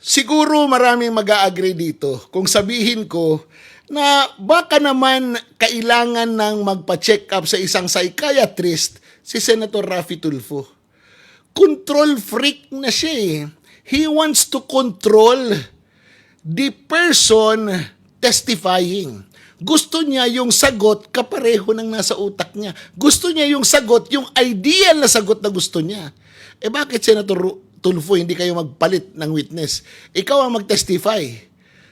Siguro maraming mag-a-agree dito kung sabihin ko na baka naman kailangan ng magpa-check up sa isang psychiatrist si Senator Raffy Tulfo. Control freak na siya eh. He wants to control the person testifying. Gusto niya yung sagot kapareho ng nasa utak niya. Gusto niya yung sagot, yung ideal na sagot na gusto niya. Eh bakit Senator Tulfo hindi kayo magpalit ng witness? Ikaw ang mag-testify.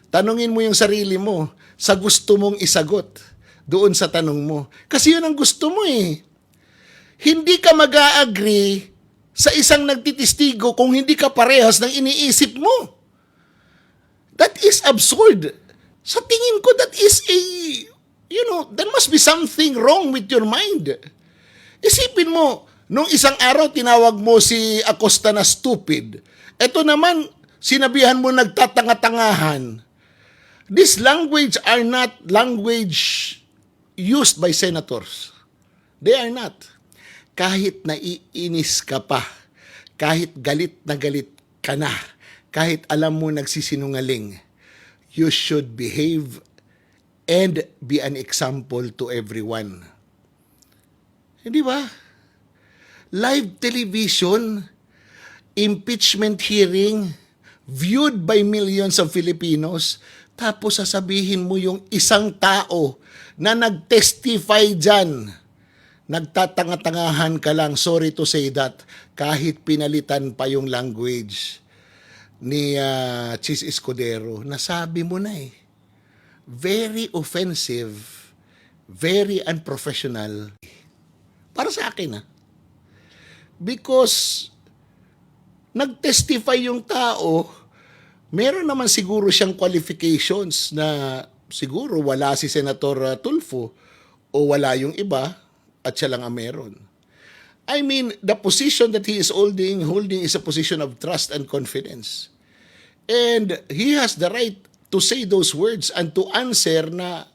Tanungin mo yung sarili mo sa gusto mong isagot doon sa tanong mo. Kasi yun ang gusto mo eh. Hindi ka mag-a-agree sa isang nagtitistigo kung hindi ka parehas ng iniisip mo. That is absurd. Sa tingin ko, that is there must be something wrong with your mind. Isipin mo, nung isang araw, tinawag mo si Acosta na stupid. Ito naman, sinabihan mo nagtatanga-tangahan. This language are not language used by senators. They are not. Kahit naiinis ka pa, kahit galit na galit ka na, kahit alam mo nagsisinungaling, you should behave and be an example to everyone. Hindi ba? Live television, impeachment hearing, viewed by millions of Filipinos, tapos sasabihin mo yung isang tao na nag-testify dyan, nagtatanga-tangahan ka lang, sorry to say that, kahit pinalitan pa yung language ni Chis Escudero, nasabi mo na eh. Very offensive, very unprofessional. Para sa akin because nag-testify yung tao, meron naman siguro siyang qualifications na siguro wala si Senator Tulfo o wala yung iba at siya lang ang meron. I mean, the position that he is holding is a position of trust and confidence. And he has the right to say those words and to answer na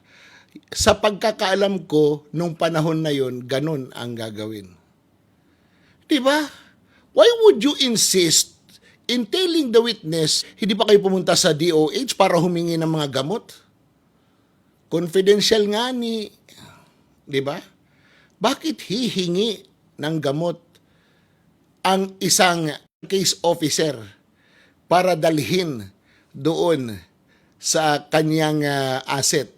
sa pagkakaalam ko, nung panahon na yon, ganun ang gagawin. Diba? Why would you insist in telling the witness, hindi pa kayo pumunta sa DOH para humingi ng mga gamot? Confidential nga ni, diba? Bakit hihingi ng gamot ang isang case officer para dalhin doon sa kanyang asset?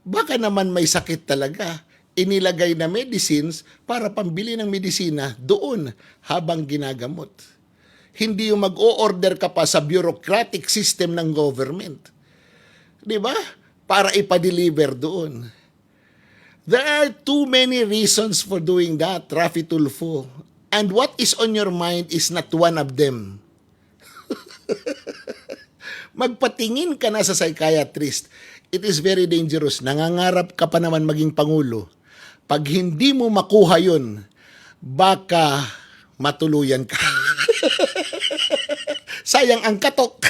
Baka naman may sakit talaga. Inilagay na medicines para pambili ng medisina doon habang ginagamot. Hindi yung mag-o-order ka pa sa bureaucratic system ng government. Di ba? Para ipa-deliver doon. There are too many reasons for doing that, Raffy Tulfo. And what is on your mind is not one of them. Magpatingin ka na sa psychiatrist. It is very dangerous. Nangangarap ka pa naman maging pangulo. Pag hindi mo makuha yun, baka matuluyan ka. Sayang ang katok.